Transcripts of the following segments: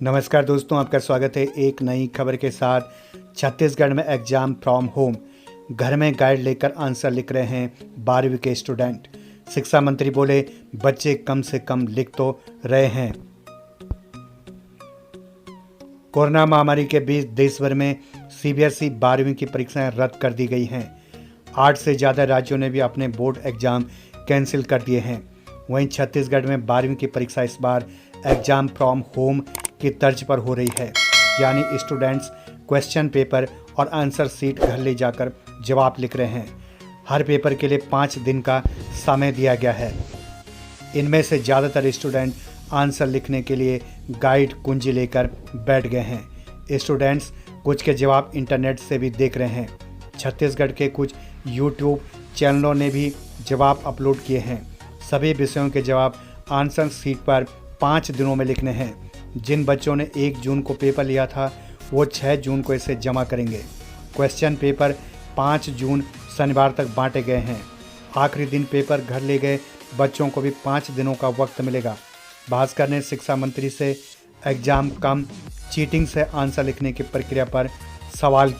नमस्कार दोस्तों, आपका स्वागत है एक नई खबर के साथ। छत्तीसगढ़ में एग्जाम फ्रॉम होम, घर में गाइड लेकर आंसर लिख रहे हैं 12वीं के स्टूडेंट। शिक्षा मंत्री बोले बच्चे कम से कम लिख तो रहे हैं। कोरोना महामारी के बीच देश भर में सीबीएसई 12वीं की परीक्षाएं रद्द कर दी गई हैं। 8 से ज़्यादा राज्यों ने भी अपने बोर्ड एग्जाम कैंसिल कर दिए हैं। वहीं छत्तीसगढ़ में 12वीं की परीक्षा इस बार एग्जाम फ्रॉम होम की तर्ज पर हो रही है, यानी स्टूडेंट्स क्वेश्चन पेपर और आंसर शीट घर ले जाकर जवाब लिख रहे हैं। हर पेपर के लिए 5 दिन का समय दिया गया है। इनमें से ज़्यादातर स्टूडेंट आंसर लिखने के लिए गाइड कुंजी लेकर बैठ गए हैं। स्टूडेंट्स कुछ के जवाब इंटरनेट से भी देख रहे हैं। छत्तीसगढ़ के कुछ यूट्यूब चैनलों ने भी जवाब अपलोड किए हैं। सभी विषयों के जवाब आंसर शीट पर 5 दिनों में लिखने हैं। जिन बच्चों ने 1 जून को पेपर लिया था वो 6 जून को इसे जमा करेंगे। क्वेश्चन पेपर 5 जून शनिवार तक बांटे गए हैं। आखिरी दिन पेपर घर ले गए बच्चों को भी 5 दिनों का वक्त मिलेगा। भास्कर ने शिक्षा मंत्री से एग्जाम कम चीटिंग से आंसर लिखने की प्रक्रिया पर सवाल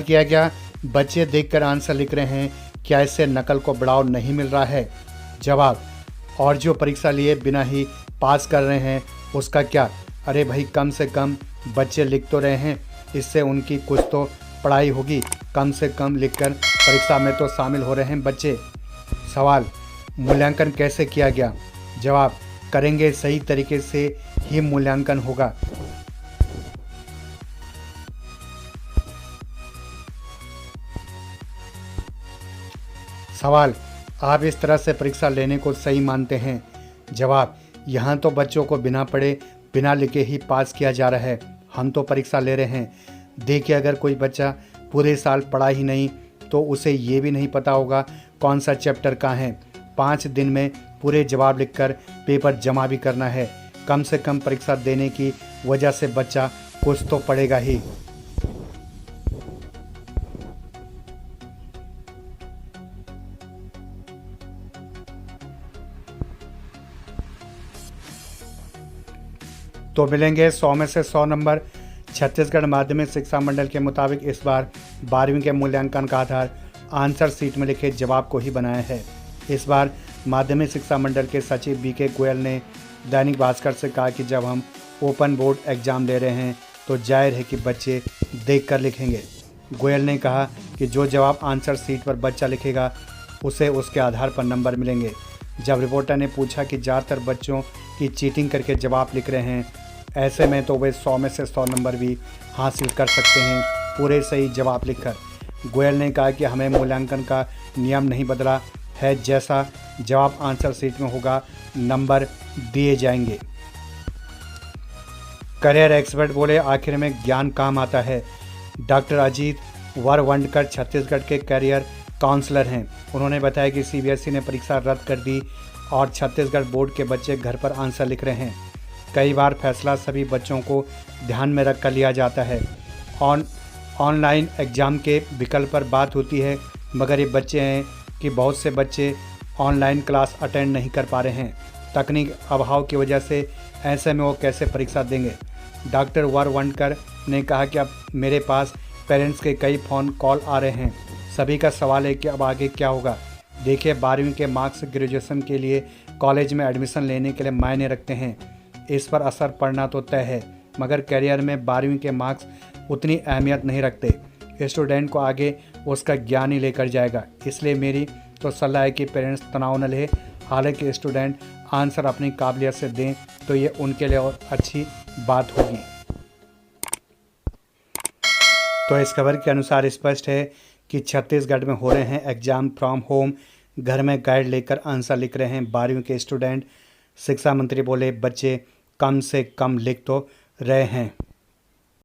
किया गया। बच्चे देखकर आंसर लिख रहे हैं, क्या इससे नकल को बढ़ावा नहीं मिल रहा है? जवाब, और जो परीक्षा लिए बिना ही पास कर रहे हैं उसका क्या? अरे भाई, कम से कम बच्चे लिख तो रहे हैं, इससे उनकी कुछ तो पढ़ाई होगी। कम से कम लिखकर परीक्षा में तो शामिल हो रहे हैं बच्चे। सवाल, मूल्यांकन कैसे किया गया? जवाब, करेंगे सही तरीके से ही मूल्यांकन होगा। सवाल, आप इस तरह से परीक्षा लेने को सही मानते हैं? जवाब, यहाँ तो बच्चों को बिना पढ़े बिना लिखे ही पास किया जा रहा है। हम तो परीक्षा ले रहे हैं। देखिए, अगर कोई बच्चा पूरे साल पढ़ा ही नहीं तो उसे ये भी नहीं पता होगा कौन सा चैप्टर कहाँ है। 5 दिन में पूरे जवाब लिखकर पेपर जमा भी करना है। कम से कम परीक्षा देने की वजह से बच्चा कुछ तो पढ़ेगा ही। तो मिलेंगे 100 में से 100 नंबर। छत्तीसगढ़ माध्यमिक शिक्षा मंडल के मुताबिक इस बार 12वीं के मूल्यांकन का आधार आंसर शीट में लिखे जवाब को ही बनाया है। इस बार माध्यमिक शिक्षा मंडल के सचिव बीके गोयल ने दैनिक भास्कर से कहा कि जब हम ओपन बोर्ड एग्जाम ले रहे हैं तो जाहिर है कि बच्चे देखकर लिखेंगे। गोयल ने कहा कि जो जवाब आंसर शीट पर बच्चा लिखेगा उसे उसके आधार पर नंबर मिलेंगे। जब रिपोर्टर ने पूछा कि ज़्यादातर बच्चों की चीटिंग करके जवाब लिख रहे हैं, ऐसे में तो वे 100 में से 100 नंबर भी हासिल कर सकते हैं पूरे सही जवाब लिखकर। गोयल ने कहा कि हमें मूल्यांकन का नियम नहीं बदला है, जैसा जवाब आंसर शीट में होगा नंबर दिए जाएंगे। करियर एक्सपर्ट बोले आखिर में ज्ञान काम आता है। डॉक्टर अजीत वरवंडकर छत्तीसगढ़ के करियर काउंसलर हैं। उन्होंने बताया कि सीबीएसई ने परीक्षा रद्द कर दी और छत्तीसगढ़ बोर्ड के बच्चे घर पर आंसर लिख रहे हैं। कई बार फैसला सभी बच्चों को ध्यान में रख कर लिया जाता है। ऑनलाइन एग्ज़ाम के विकल्प पर बात होती है, मगर ये बच्चे हैं कि बहुत से बच्चे ऑनलाइन क्लास अटेंड नहीं कर पा रहे हैं। तकनीक अभाव की वजह से ऐसे में वो कैसे परीक्षा देंगे? डॉक्टर वरवंडकर ने कहा कि अब मेरे पास पेरेंट्स के कई फ़ोन कॉल आ रहे हैं। सभी का सवाल है कि अब आगे क्या होगा। देखिए, 12वीं के मार्क्स ग्रेजुएशन के लिए कॉलेज में एडमिशन लेने के लिए मायने रखते हैं। इस पर असर पड़ना तो तय है, मगर करियर में 12वीं के मार्क्स उतनी अहमियत नहीं रखते। स्टूडेंट को आगे उसका ज्ञान ही लेकर जाएगा। इसलिए मेरी तो सलाह है कि पेरेंट्स तनाव न ले। हालांकि स्टूडेंट आंसर अपनी काबिलियत से दें तो ये उनके लिए और अच्छी बात होगी। तो इस खबर के अनुसार स्पष्ट है कि छत्तीसगढ़ में हो रहे हैं एग्जाम फ्रॉम होम, घर में गाइड लेकर आंसर लिख रहे हैं 12वीं के स्टूडेंट। शिक्षा मंत्री बोले बच्चे कम से कम लिख तो रहे हैं।